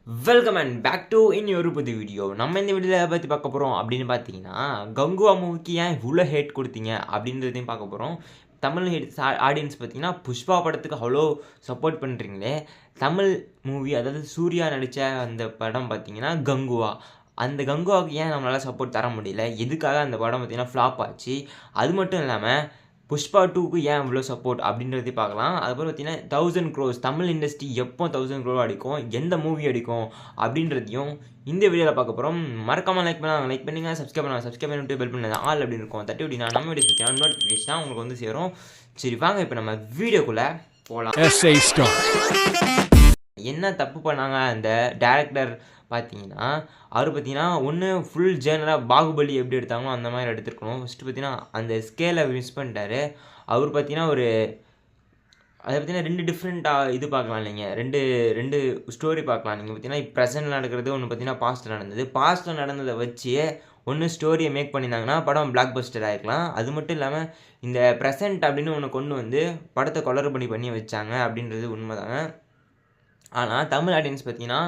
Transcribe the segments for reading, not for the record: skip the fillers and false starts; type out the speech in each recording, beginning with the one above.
Welcome and back to ஒரு புது video. நம்ம இந்த வீடியோவில் எதை பற்றி பார்க்க போகிறோம் அப்படின்னு பார்த்தீங்கன்னா, கங்குவா மூவிக்கு ஏன் இவ்வளோ ஹேட் கொடுத்தீங்க அப்படின்றதையும் பார்க்க போகிறோம். தமிழ் ஆடியன்ஸ் பார்த்தீங்கன்னா புஷ்பா படத்துக்கு அவ்வளோ சப்போர்ட் பண்ணுறீங்களே, தமிழ் மூவி அதாவது சூர்யா நடித்த அந்த படம் பார்த்தீங்கன்னா கங்குவா. அந்த கங்குவாவுக்கு ஏன் நம்மளால் சப்போர்ட் தர முடியல, எதுக்காக அந்த படம் பார்த்தீங்கன்னா ஃப்ளாப் ஆச்சு, அது மட்டும் இல்லாமல் புஷ்பா 2க்கு ஏன் இவ்வளோ சப்போர்ட் அப்படின்றதையும் பார்க்கலாம். அதுக்கப்புறம் பார்த்தீங்கன்னா 1000 crores தமிழ் இண்டஸ்ட்ரி எப்போ 1000 crore அடிக்கும், எந்த மூவி அடிக்கும் அப்படின்றதையும் இந்த வீடியோவில் பார்க்க போகிறோம். மறக்காமல் லைக் பண்ணுங்க, சப்ஸ்கிரைப் பண்ணிட்டு பெல் பண்ணது ஆல் அப்படின்னு இருக்கும் தட்டி விட்டினா நம்ம வீடியோ பற்றி நோட்டிஃபிகேஷனாக உங்களுக்கு வந்து சேரும். சரி வாங்க இப்போ நம்ம வீடியோக்குள்ளே போகலாம். என்ன தப்பு பண்ணாங்க அந்த டேரக்டர் பார்த்தீங்கன்னா, அவர் பார்த்தீங்கன்னா ஒன்று ஃபுல் ஜேனராக பாகுபலி எப்படி எடுத்தாங்களோ அந்த மாதிரி எடுத்துருக்கணும். ஃபஸ்ட்டு பார்த்தீங்கன்னா அந்த ஸ்கேலை மிஸ் பண்ணிட்டாரு. அவர் பார்த்தீங்கன்னா அதை பார்த்தீங்கன்னா 2 டிஃப்ரெண்ட்டாக இது பார்க்கலாம் இல்லைங்க, ரெண்டு ஸ்டோரி பார்க்கலாம். நீங்கள் பார்த்தீங்கன்னா இப்போ ப்ரெசென்ட்டில் நடக்கிறது ஒன்று, பார்த்தீங்கன்னா பாஸ்ட்டில் நடந்தது. பாஸ்ட்டில் நடந்ததை வச்சு ஒன்று ஸ்டோரியை மேக் பண்ணியிருந்தாங்கன்னா படம் பிளாக் பஸ்டர் ஆகிருக்கலாம். அது மட்டும் இல்லாமல் இந்த ப்ரெசென்ட் அப்படின்னு ஒன்று கொண்டு வந்து படத்தை குளறுபடி பண்ணி வச்சாங்க அப்படின்றது உண்மைதாங்க. ஆனால் தமிழ் ஆடியன்ஸ் பார்த்தீங்கன்னா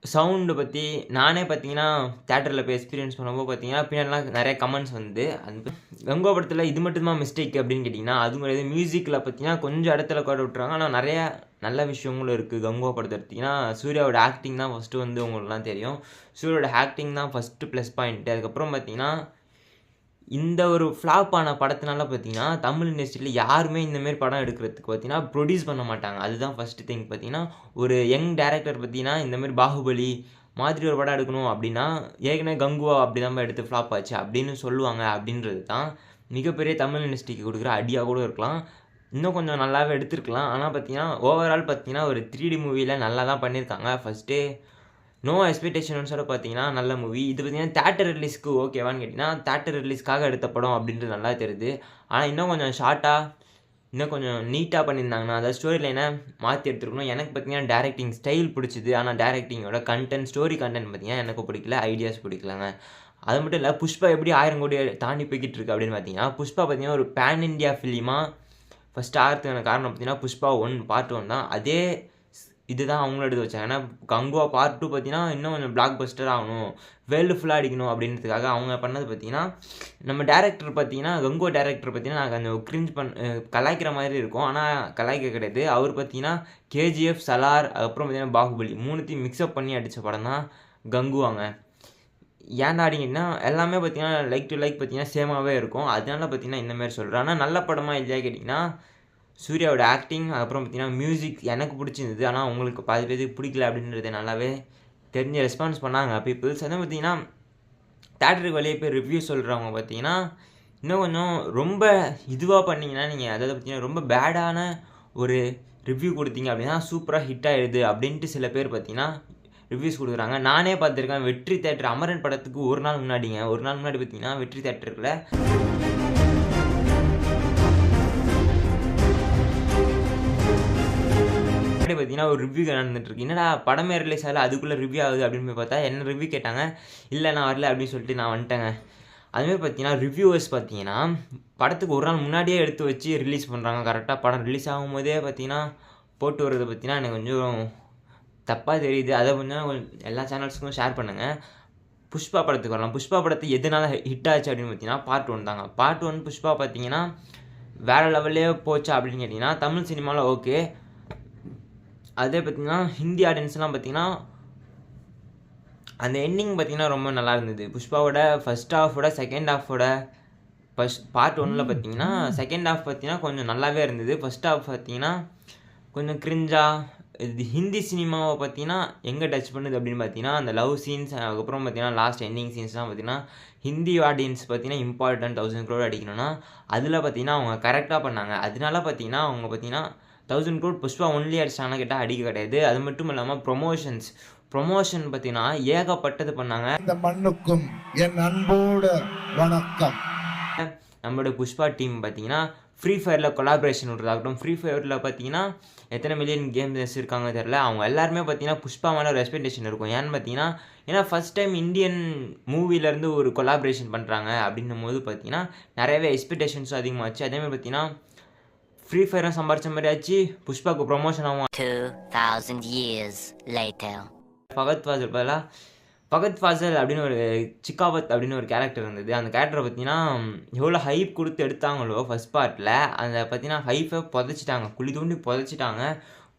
சவுண்டு பற்றி நானே பார்த்தீங்கன்னா தேட்டரில் போய் எக்ஸ்பீரியன்ஸ் பண்ணும்போது பார்த்தீங்கன்னா பின்னாடிலாம் நிறைய கமெண்ட்ஸ் வந்து அந்த கங்குவா படத்தில் இது மட்டும்தான் மிஸ்டேக் அப்படின்னு கேட்டிங்கன்னா அதுவும் கிடையாது. மியூசிக்கில் பார்த்தீங்கன்னா கொஞ்சம் இடத்துல கூட விட்டுறாங்க, ஆனால் நிறைய நல்ல விஷயங்களும் இருக்குது. கங்குவா படத்தை எடுத்திங்கன்னா சூர்யாவோட ஆக்டிங் தான் ஃபஸ்ட்டு வந்து உங்களுக்குலாம் தெரியும். சூர்யாவோட ஆக்டிங் தான் ஃபஸ்ட்டு ப்ளஸ் பாயிண்ட்டு. அதுக்கப்புறம் பார்த்தீங்கன்னா இந்த ஒரு ஃப்ளாப் ஆன படத்தினால பார்த்தீங்கன்னா தமிழ் இண்டஸ்ட்ரியில் யாருமே இந்தமாரி படம் எடுக்கிறதுக்கு பார்த்தீங்கன்னா ப்ரொடியூஸ் பண்ண மாட்டாங்க. அதுதான் ஃபஸ்ட்டு திங். பார்த்தீங்கன்னா ஒரு யங் டேரக்டர் பார்த்தீங்கன்னா இந்தமாரி பாகுபலி மாதிரி ஒரு படம் எடுக்கணும் அப்படின்னா ஏற்கனவே கங்குவா அப்படி தான் எடுத்து ஃப்ளாப் ஆச்சு அப்படின்னு சொல்லுவாங்க. அப்படின்றது தான் மிகப்பெரிய தமிழ் இண்டஸ்ட்ரிக்கு கொடுக்குற அடியாக கூட இருக்கலாம். இன்னும் கொஞ்சம் நல்லாவே எடுத்துருக்கலாம். ஆனால் பார்த்தீங்கன்னா ஓவரால் பார்த்தீங்கன்னா ஒரு 3D மூவியில் நல்லா தான் பண்ணியிருக்காங்க. ஃபஸ்ட்டே நோ எக்ஸ்பெக்டேஷன்ஸோட பார்த்தீங்கன்னா நல்ல மூவி. இது பார்த்தீங்கன்னா தேட்டர் ரிலீஸ்க்கு ஓகேவான்னு கேட்டிங்கன்னா தேட்டர் ரிலீஸ்க்காக எடுத்த படம் அப்படின்றது நல்லா தெரியுது. ஆனால் இன்னும் கொஞ்சம் ஷார்ட்டாக இன்னும் கொஞ்சம் நீட்டாக பண்ணியிருந்தாங்கன்னா அதாவது ஸ்டோரி லைனை மாற்றி எடுத்துருக்கணும். எனக்கு பார்த்தீங்கன்னா டேரக்டிங் ஸ்டைல் பிடிச்சிது, ஆனால் டேரக்டிங்கோட கண்டென்ட் ஸ்டோரி கண்டென்ட் பார்த்தீங்கன்னா எனக்கு பிடிக்கல, ஐடியாஸ் பிடிக்கலங்க. அது மட்டும் இல்லை, புஷ்பா எப்படி 1000 கோடி தாண்டி போய்கிட்டு இருக்கு அப்படின்னு பார்த்தீங்கன்னா புஷ்பா பார்த்தீங்கன்னா ஒரு பேன் இண்டியா ஃபிலிமாக ஃபஸ்ட்டு ஆகிறதுக்கான காரணம் பார்த்தீங்கன்னா புஷ்பா 1 பார்ட் 1 தான். அதே இதுதான் அவங்களும் எடுத்து வச்சாங்க. ஏன்னா கங்குவா பார்ட் 2 பார்த்தீங்கன்னா இன்னும் கொஞ்சம் பிளாக் பஸ்டர் ஆகணும், வேர்ல்டு ஃபுல்லாக அடிக்கணும் அப்படின்றதுக்காக அவங்க பண்ணது. பார்த்தீங்கன்னா நம்ம டேரக்டர் பார்த்தீங்கன்னா கங்குவா டேரக்டர் பார்த்தீங்கன்னா நாங்கள் அந்த கிரிஞ்ச் கலாய்க்கிற மாதிரி இருக்கும், ஆனால் கலாய்க்க கிடையாது. அவர் பார்த்தீங்கன்னா கேஜிஎஃப், சலார், அதுக்கப்புறம் பார்த்தீங்கன்னா பாகுபலி 3த்தையும் மிக்ஸ்அப் பண்ணி அடித்த படம் தான் கங்குவாங்க. ஏன்டா அப்படிங்கன்னா எல்லாமே பார்த்தீங்கன்னா லைக் டு லைக் பார்த்தீங்கன்னா சேமாகவே இருக்கும். அதனால பார்த்தீங்கன்னா இந்தமாரி சொல்கிறேன். ஆனால் நல்ல படமாக இல்லையா கேட்டிங்கன்னா சூர்யாவோட ஆக்டிங் அப்புறம் பார்த்தீங்கன்னா மியூசிக் எனக்கு பிடிச்சிருந்தது, ஆனால் உங்களுக்கு பாதி பேருக்கு பிடிக்கல அப்படின்றத நல்லாவே தெரிஞ்சு ரெஸ்பான்ஸ் பண்ணாங்க பீப்புள்ஸ். அதே பார்த்தீங்கன்னா தேட்டருக்கு வெளியே போய் ரிவ்யூ சொல்கிறவங்க பார்த்தீங்கன்னா இன்னும் கொஞ்சம் ரொம்ப இதுவாக பண்ணிங்கன்னா நீங்கள் அதாவது பார்த்தீங்கன்னா ரொம்ப பேடான ஒரு ரிவ்யூ கொடுத்தீங்க அப்படின்னா சூப்பராக ஹிட் ஆகிடுது அப்படின்ட்டு சில பேர் பார்த்தீங்கன்னா ரிவ்யூஸ் கொடுக்குறாங்க. நானே பார்த்துருக்கேன். வெற்றி தேட்டர் அமரன் படத்துக்கு ஒரு நாள் முன்னாடி பார்த்தீங்கன்னா வெற்றி தேட்டருக்குள்ள பார்த்தீங்கன்னா ஒரு ரிவ்யூ நடந்துட்டுருக்கு. என்னடா படமே ரிலீஸ் ஆகல அதுக்குள்ளே ரிவ்யூ ஆகுது அப்படின்னு போய் பார்த்தா என்ன ரிவ்யூ கேட்டாங்க. இல்லை நான் வரல அப்படின்னு சொல்லிட்டு நான் வந்துட்டேங்க. அதுமாதிரி பார்த்தீங்கன்னா ரிவ்யூவர்ஸ் பார்த்தீங்கன்னா படத்துக்கு ஒரு நாள் முன்னாடியே எடுத்து வச்சு ரிலீஸ் பண்ணுறாங்க. கரெக்டாக படம் ரிலீஸ் ஆகும்போதே பார்த்தீங்கன்னா போட்டு வர்றது பார்த்தீங்கன்னா எனக்கு கொஞ்சம் தப்பாக தெரியுது. அதை கொஞ்சம் எல்லா சேனல்ஸுக்கும் ஷேர் பண்ணுங்கள். புஷ்பா படத்துக்கு வரலாம். புஷ்பா படத்தை எதனால ஹிட் ஆச்சு அப்படின்னு பார்த்தீங்கன்னா பார்ட் 1 தாங்க. பார்ட் 1 புஷ்பா பார்த்தீங்கன்னா வேறு லெவல்லே போச்சா அப்படின்னு கேட்டிங்கன்னா தமிழ் சினிமாவில் ஓகே. அதே பார்த்திங்கன்னா ஹிந்தி ஆடியன்ஸ்லாம் பார்த்திங்கன்னா அந்த எண்டிங் பார்த்திங்கன்னா ரொம்ப நல்லா இருந்தது. புஷ்பாவோட ஃபஸ்ட் ஹாஃபோட செகண்ட் ஹாஃபோட பார்ட் 1ல் பார்த்திங்கன்னா செகண்ட் ஹாஃப் பார்த்திங்கன்னா கொஞ்சம் நல்லாவே இருந்தது. ஃபஸ்ட் ஹாஃப் பார்த்திங்கன்னா கொஞ்சம் கிரிஞ்சாக. இது ஹிந்தி சினிமாவை பார்த்திங்கன்னா எங்கே டச் பண்ணுது அப்படின்னு பார்த்தீங்கன்னா அந்த லவ் சீன்ஸ், அதுக்கப்புறம் பார்த்திங்கன்னா லாஸ்ட் எண்டிங் சீன்ஸ்லாம் பார்த்திங்கன்னா ஹிந்தி ஆடியன்ஸ் பார்த்திங்கன்னா இம்பார்ட்டன்ட் 1000 crore அடிக்கணும்னா அதில் பார்த்திங்கன்னா அவங்க கரெக்டாக பண்ணாங்க. அதனால பார்த்திங்கன்னா அவங்க பார்த்திங்கன்னா 1000 crore புஷ்பா ஒன்லி அடிச்சாங்கன்னா கேட்டால் அடிக்க கிடையாது. அது மட்டும் இல்லாமல் ப்ரொமோஷன் பார்த்தீங்கன்னா ஏகப்பட்டது பண்ணாங்க. இந்த மண்ணுக்கும் என் அன்போட வணக்கம். நம்மளோட புஷ்பா டீம் பார்த்தீங்கன்னா ஃப்ரீ ஃபயரில் கொலாபரேஷன் விட்றதாகட்டும், ஃப்ரீ ஃபயரில் பார்த்தீங்கன்னா எத்தனை மில்லியன் கேம்ஸ் இருக்காங்க தெரில, அவங்க எல்லாருமே பார்த்தீங்கன்னா புஷ்பா மேலே ஒரு எக்ஸ்பெக்டேஷன் இருக்கும். ஏன்னு பார்த்தீங்கன்னா ஏன்னா ஃபஸ்ட் டைம் இந்தியன் மூவிலேருந்து ஒரு கொலாபரேஷன் பண்ணுறாங்க அப்படின்னும் போது பார்த்தீங்கன்னா நிறையவே எக்ஸ்பெக்டேஷன்ஸும் அதிகமாகச்சு. அதேமாதிரி பார்த்தீங்கன்னா ஃப்ரீ ஃபயரும் சம்பாரிச்ச மாதிரி ஆச்சு, புஷ்பாவுக்கு ப்ரொமோஷன் ஆகும். 2000 years later ஃபகத் ஃபாசில் அப்படின்னு ஒரு சிக்காவத் அப்படின்னு ஒரு கேரக்டர் இருந்தது. அந்த கேரக்டரை பார்த்தீங்கன்னா எவ்வளோ ஹைப் கொடுத்து எடுத்தாங்களோ ஃபஸ்ட் பார்ட்டில், அந்த பார்த்தீங்கன்னா ஹைப்பை புதைச்சிட்டாங்க, குழி தோண்டி புதைச்சிட்டாங்க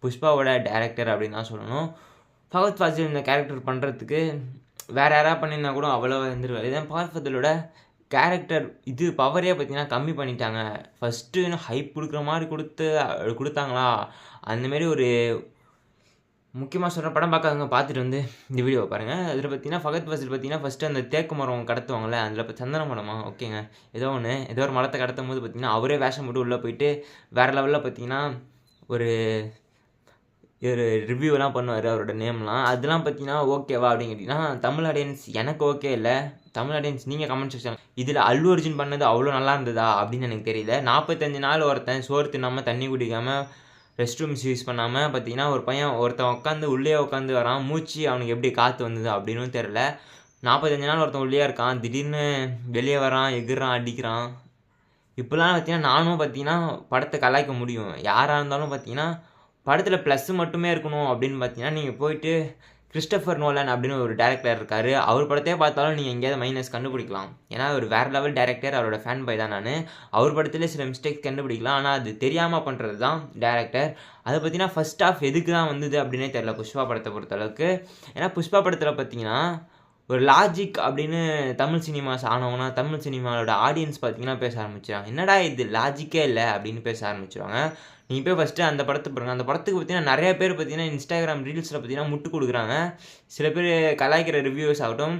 புஷ்பாவோட டேரக்டர் அப்படின்னு தான் சொல்லணும். ஃபகத் ஃபாசில் இந்த கேரக்டர் பண்ணுறதுக்கு வேறு யாராவது பண்ணியிருந்தா கூட அவ்வளோ வந்துருவார். இதான் ஃபகத் ஃபாசிலோட கேரக்டர் பவரே பார்த்தீங்கன்னா கம்மி பண்ணிட்டாங்க. ஃபஸ்ட்டு ஹைப் கொடுக்குற மாதிரி கொடுத்தாங்களா, அந்தமாரி ஒரு முக்கியமாக சொல்கிற படம் பார்க்காதவங்க பார்த்துட்டு வந்து இந்த வீடியோவை பாருங்கள். அதில் பார்த்தீங்கன்னா ஃபகத் ஃபாசில் பார்த்தீங்கன்னா ஃபஸ்ட்டு அந்த தேக்கு மரம் கடத்துவாங்கள்ல, அதில் இப்போ சந்தன மரமா ஓகேங்க, ஏதோ ஒரு மரத்தை கடத்தும் போது பார்த்தீங்கன்னா அவரே வேஷம் போட்டு உள்ளே போயிட்டு வேறு லெவலில் பார்த்தீங்கன்னா ஒரு ரிவ்யூலாம் பண்ணுவார் அவரோட நேம்லாம். அதெல்லாம் பார்த்தீங்கன்னா ஓகேவா அப்படின்னு கேட்டிங்கன்னா, தமிழ் ஆடியன்ஸ் எனக்கு ஓகே இல்லை. தமிழ் ஆடியன்ஸ் நீங்கள் கமெண்ட் செக்ஷன் இதில் அல்லு அர்ஜுன் பண்ணது அவ்வளோ நல்லா இருந்ததா அப்படின்னு எனக்கு தெரியல. 45 நாள் ஒருத்தன் சோறு தின்னாமல் தண்ணி குடிக்காமல் ரெஸ்ட் ரூம்ஸ் யூஸ் பண்ணாமல் பார்த்தீங்கன்னா ஒருத்தன் உட்காந்து உள்ளே உட்காந்து வரான், மூச்சு அவனுக்கு எப்படி காற்று வந்தது அப்படின்னு தெரில. 45 நாள் ஒருத்தன் உள்ளே இருக்கான், திடீர்னு வெளியே வரான், எகுறான், அடிக்கிறான். இப்போலாம் பார்த்தீங்கன்னா நானும் பார்த்தீங்கன்னா படத்தை கலாய்க்க முடியும். யாராக இருந்தாலும் பார்த்தீங்கன்னா படத்தில் ப்ளஸ்ஸு மட்டுமே இருக்கணும் அப்படின்னு பார்த்தீங்கன்னா நீங்கள் போயிட்டு கிறிஸ்டோஃபர் நோலன் அப்படின்னு ஒரு டேரக்டர் இருக்கார், அவர் படத்தையே பார்த்தாலும் நீங்கள் எங்கேயாவது மைனஸ் கண்டுபிடிக்கலாம். ஏன்னா ஒரு வேறு லெவல் டேரக்டர், அவரோட ஃபேன் பை தான் நான். அவர் படத்துலேயே சில மிஸ்டேக்ஸ் கண்டுபிடிக்கலாம், ஆனால் அது தெரியாமல் பண்ணுறது தான் டேரக்டர். அதை பார்த்தீங்கன்னா ஃபஸ்ட் ஆஃப் எதுக்கு தான் வந்தது அப்படின்னே தெரில புஷ்பா படத்தை பொறுத்தளவுக்கு. ஏன்னா புஷ்பா படத்தில் பார்த்தீங்கன்னா ஒரு லாஜிக் அப்படின்னு தமிழ் சினிமாஸ் ஆனவங்கன்னா தமிழ் சினிமாவோட ஆடியன்ஸ் பார்த்தீங்கன்னா பேச ஆரம்பிச்சிடுவாங்க, என்னடா இது லாஜிக்கே இல்லை அப்படின்னு பேச ஆரம்பிச்சிடுவாங்க. நீங்கள் போய் ஃபஸ்ட்டு அந்த படத்தை பாருங்கள். அந்த படத்துக்கு பார்த்தீங்கன்னா நிறைய பேர் பார்த்தீங்கன்னா இன்ஸ்டாகிராம் ரீல்ஸில் பார்த்தீங்கன்னா முட்டு கொடுக்குறாங்க. சில பேர் கலாய்க்கிற ரிவ்யூஸ் ஆகட்டும்,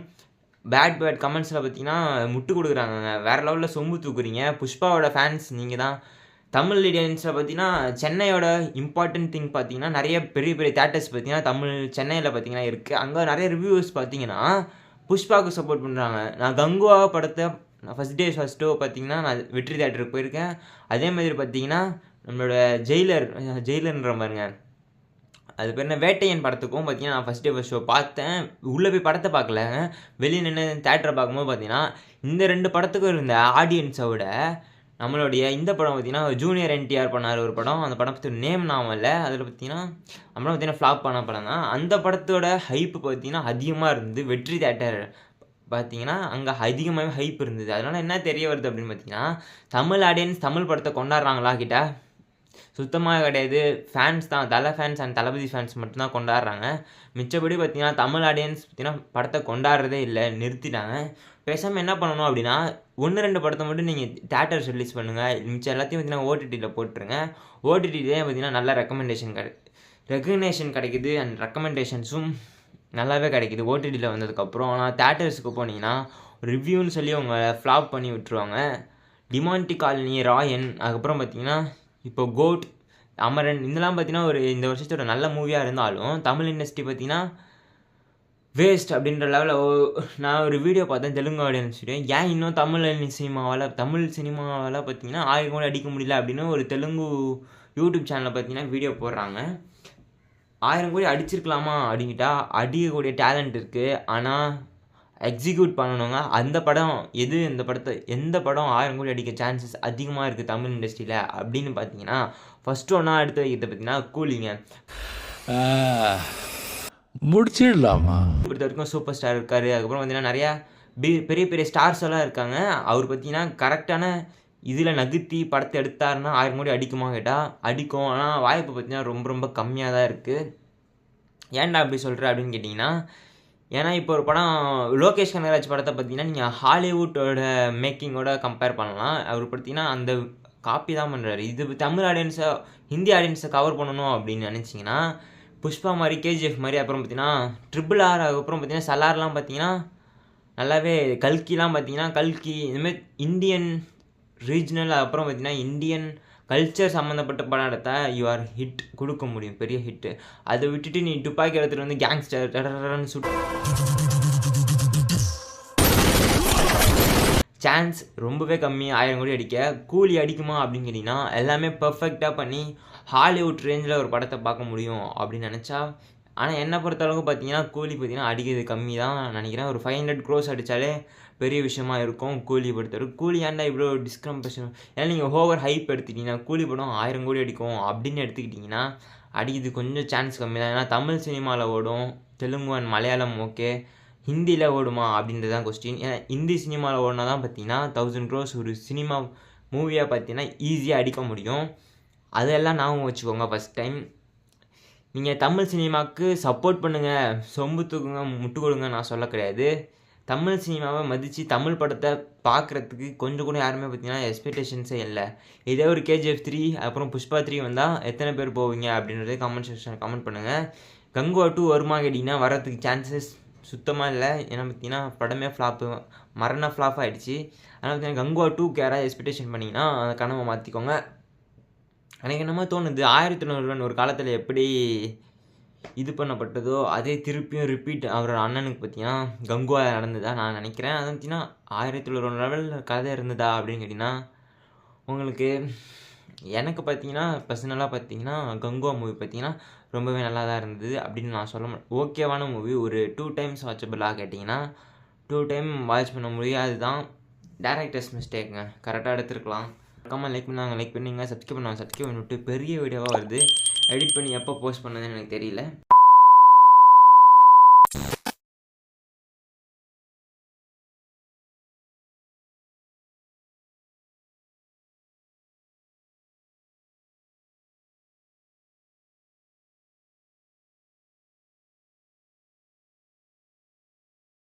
பேட் கமெண்ட்ஸில் பார்த்தீங்கன்னா முட்டு கொடுக்குறாங்க. வேறு லெவலில் சொம்பு தூக்குறீங்க. புஷ்பாவோட ஃபேன்ஸ் நீங்கள் தான். தமிழ் ஆடியன்ஸில் பார்த்தீங்கன்னா சென்னையோட இம்பார்ட்டன்ட் திங் பார்த்தீங்கன்னா நிறைய பெரிய பெரிய தேட்டர்ஸ் பார்த்தீங்கன்னா சென்னையில் பார்த்தீங்கன்னா இருக்குது. அங்கே நிறைய ரிவ்யூஸ் பார்த்தீங்கன்னா புஷ்பாவுக்கு சப்போர்ட் பண்ணுறாங்க. நான் கங்குவா படத்தை ஃபஸ்ட் ஷோ பார்த்தீங்கன்னா நான் வெற்றி தேட்டருக்கு போயிருக்கேன். அதே மாதிரி பார்த்தீங்கன்னா நம்மளோட ஜெயிலர்ன்ற பாருங்க, அது பேர் என்ன, வேட்டையன் படத்துக்கும் பார்த்தீங்கன்னா நான் ஃபஸ்ட் ஷோ பார்த்தேன். உள்ளே போய் படத்தை பார்க்கலங்க, வெளியே நின்று தேட்டரை பார்க்கும்போது பார்த்தீங்கன்னா இந்த 2 படத்துக்கும் இருந்த ஆடியன்ஸை விட நம்மளுடைய இந்த படம் பார்த்தீங்கன்னா ஜூனியர் என்டிஆர் பண்ணார் ஒரு படம், அந்த படம் பற்றி நேம் நாம இல்லை, அதில் பார்த்தீங்கன்னா ஃப்ளாப் பண்ண படம் தான். அந்த படத்தோட ஹைப்பு பார்த்தீங்கன்னா அதிகமாக இருந்தது. வெற்றி தேட்டர் பார்த்தீங்கன்னா அங்கே அதிகமாகவே ஹைப் இருந்தது. அதனால் என்ன தெரிய வருது அப்படின்னு பார்த்தீங்கன்னா, தமிழ் ஆடியன்ஸ் தமிழ் படத்தை கொண்டாடுறாங்களா கிட்ட சுத்தமாக கிடையாது. ஃபேன்ஸ் தான், தலை ஃபேன்ஸ் அண்ட் தளபதி ஃபேன்ஸ் மட்டும்தான் கொண்டாடுறாங்க. மிச்சப்படி பார்த்தீங்கன்னா தமிழ் ஆடியன்ஸ் பார்த்தீங்கன்னா படத்தை கொண்டாடுறதே இல்லை, நிறுத்திட்டாங்க. பேசாமல் என்ன பண்ணணும் அப்படின்னா 1-2 படத்தை மட்டும் நீங்கள் தேட்டர்ஸ் ரிலீஸ் பண்ணுங்கள், மிச்சம் எல்லாத்தையும் பார்த்தீங்கன்னா ஓடிடியில் போட்டுருங்க. ஓடிடிலே பார்த்தீங்கன்னா நல்ல ரெக்கக்னேஷன் கிடைக்குது அண்ட் ரெக்கமெண்டேஷன்ஸும் நல்லாவே கிடைக்குது ஓடிடியில் வந்ததுக்கப்புறம். ஆனால் தேட்டர்ஸுக்கு போனீங்கன்னா ரிவ்யூன்னு சொல்லி அவங்க ஃப்ளாப் பண்ணி விட்டுருவாங்க. டிமாண்டி காலனி, ராயன், அதுக்கப்புறம் பார்த்தீங்கன்னா இப்போ கோட், அமரன், இதெல்லாம் பார்த்தீங்கன்னா இந்த வருஷத்தோட நல்ல மூவியாக இருந்தாலும் தமிழ் இண்டஸ்ட்ரி பார்த்தீங்கன்னா வேஸ்ட் அப்படின்ற லெவலில். நான் ஒரு வீடியோ பார்த்தேன், தெலுங்கு ஆடியன்ஸ் வீடியோ, ஏன் இன்னும் தமிழ் சினிமாவால் பார்த்தீங்கன்னா 1000 கோடி அடிக்க முடியல அப்படின்னு ஒரு தெலுங்கு யூடியூப் சேனலில் பார்த்தீங்கன்னா வீடியோ போடுறாங்க. 1000 கோடி அடிச்சிருக்கலாமா அப்படிங்கிட்டா, அடிக்கக்கூடிய டேலண்ட் இருக்குது, ஆனால் எக்ஸிக்யூட் பண்ணணுங்க. அந்த படம் எந்த படம் 1000 கோடி அடிக்க சான்சஸ் அதிகமாக இருக்குது தமிழ் இண்டஸ்ட்ரியில் அப்படின்னு பார்த்தீங்கன்னா ஃபஸ்ட்டு ஒன்றா எடுத்து வைக்கிறது பார்த்தீங்கன்னா கூலிங்க. முடிச்சிடலாமா? பொறுத்த வரைக்கும் சூப்பர் ஸ்டார் இருக்கார். அதுக்கப்புறம் பார்த்தீங்கன்னா நிறையா பெரிய பெரிய ஸ்டார்ஸ் எல்லாம் இருக்காங்க. அவர் பார்த்தீங்கன்னா கரெக்டான இதில் நகர்த்தி படத்தை எடுத்தாருன்னா 1000 கோடி அடிக்குமா கேட்டால் அடிக்கும். ஆனால் வாய்ப்பு பார்த்தீங்கன்னா ரொம்ப ரொம்ப கம்மியாக தான் இருக்குது. ஏன்டா அப்படி சொல்கிற அப்படின்னு கேட்டிங்கன்னா, ஏன்னா இப்போ ஒரு படம் லோகேஷ் கனகராஜ் படத்தை பார்த்தீங்கன்னா நீங்கள் ஹாலிவுட்டோட மேக்கிங்கோட கம்பேர் பண்ணலாம். அவர் பார்த்தீங்கன்னா அந்த காப்பி தான் பண்ணுறாரு. இது தமிழ் ஆடியன்ஸை ஹிந்தி ஆடியன்ஸை கவர் பண்ணணும் அப்படின்னு நினச்சிங்கன்னா புஷ்பா மாதிரி, கேஜிஎஃப் மாதிரி, அப்புறம் பார்த்தீங்கன்னா RRR, அதுக்கப்புறம் பார்த்தீங்கன்னா சலார்லாம் பார்த்தீங்கன்னா நல்லாவே, கல்கிலாம் பார்த்தீங்கன்னா இதுமாதிரி இந்தியன் ரீஜனல், அப்புறம் பார்த்தீங்கன்னா இந்தியன் கல்ச்சர் சம்மந்தப்பட்ட படம் எடுத்தால் யூஆர் ஹிட் கொடுக்க முடியும், பெரிய ஹிட்டு. அதை விட்டுட்டு நீ துப்பாக்கி எடுத்துகிட்டு வந்து கேங்ஸ்டர் சுட்டு சான்ஸ் ரொம்பவே கம்மி 1000 கோடி அடிக்க. கூலி அடிக்குமா அப்படின்னு கேட்டிங்கன்னா எல்லாமே பர்ஃபெக்டாக பண்ணி ஹாலிவுட் ரேஞ்சில் ஒரு படத்தை பார்க்க முடியும் அப்படின்னு நினச்சா. ஆனால் என்னை பொறுத்தளவுக்கு பார்த்தீங்கன்னா கூலி பார்த்தீங்கன்னா அடிக்கிறது கம்மி தான் நினைக்கிறேன். ஒரு 500 crores அடித்தாலே பெரிய விஷயமா இருக்கும் கூலி பொறுத்தவரைக்கும். கூலி ஏன்டா இவ்வளோ டிஸ்கம்பஷன், ஏன்னா நீங்கள் ஓவர் ஹைப் எடுத்துக்கிட்டிங்கன்னா கூலி படம் 1000 கோடி அடிக்கும் அப்படின்னு எடுத்துக்கிட்டிங்கன்னா அடிக்கிறது கொஞ்சம் சான்ஸ் கம்மி தான். ஏன்னா தமிழ் சினிமாவில் ஓடும், தெலுங்கு அண்ட் மலையாளம் ஓகே, ஹிந்தியில் ஓடுமா அப்படின்றது தான் கொஸ்டின். ஏன்னா ஹிந்தி சினிமாவில் ஓடினா தான் பார்த்தீங்கன்னா 1000 crores ஒரு சினிமா மூவியாக பார்த்தீங்கன்னா ஈஸியாக அடிக்க முடியும். அதெல்லாம் ஞாபகம் வச்சுக்கோங்க. ஃபஸ்ட் டைம் நீங்கள் தமிழ் சினிமாவுக்கு சப்போர்ட் பண்ணுங்கள், சொம்பு தூக்குங்க, முட்டு கொடுங்க நான் சொல்ல கிடையாது. தமிழ் சினிமாவை மதித்து தமிழ் படத்தை பார்க்குறதுக்கு கொஞ்சம் கூட யாருமே பார்த்தீங்கன்னா எக்ஸ்பெக்டேஷன்ஸே இல்லை. இதே ஒரு KGF 3 அப்புறம் புஷ்பா 3 வந்தால் எத்தனை பேர் போவீங்க அப்படின்றத கமெண்ட் செக்ஷன் கமெண்ட் பண்ணுங்கள். கங்குவா 2 வருமா கேட்டிங்கன்னா வரதுக்கு சான்சஸ் சுத்தமாக இல்லை. ஏன்னா பார்த்தீங்கன்னா படமே ஃப்ளாப்பு, மரண ஃப்ளாப் ஆகிடுச்சு. அதனால் பார்த்தீங்கன்னா கங்குவா 2க்கு யாராவது எக்ஸ்பெக்டேஷன் பண்ணிங்கன்னா அந்த கனவை மாற்றிக்கோங்க. எனக்கு என்னமோ தோணுது 1901 ஒரு காலத்தில் எப்படி இது பண்ணப்பட்டதோ அதே திருப்பியும் ரிப்பீட் அவரோட அண்ணனுக்கு பார்த்தீங்கன்னா கங்குவா நடந்ததா நான் நினைக்கிறேன். அது பார்த்தீங்கன்னா 1901 லெவலில் கதை இருந்ததா அப்படின்னு கேட்டிங்கன்னா உங்களுக்கு எனக்கு பார்த்தீங்கன்னா பர்சனலாக பார்த்தீங்கன்னா கங்குவா மூவி பார்த்தீங்கன்னா ரொம்பவே நல்லா தான் இருந்தது அப்படின்னு நான் சொல்ல மாட்டேன். ஓகேவான மூவி, ஒரு 2 times வாட்சபிளாக கேட்டிங்கன்னா 2 time வாட்ச் பண்ண முடியாது தான். டேரக்டர்ஸ் மிஸ்டேக்குங்க, கரெக்டாக எடுத்துருக்கலாம். மறக்காமல் லைக் பண்ணாங்க, லைக் பண்ணிங்க, சப்ஸ்கிரைப் பண்ணுவாங்க, சப்ஸ்கிரைப் பண்ணிவிட்டு பெரிய வீடியோவாக வருது. எடிட் பண்ணி எப்போ போஸ்ட் பண்ணதுன்னு எனக்கு தெரியல.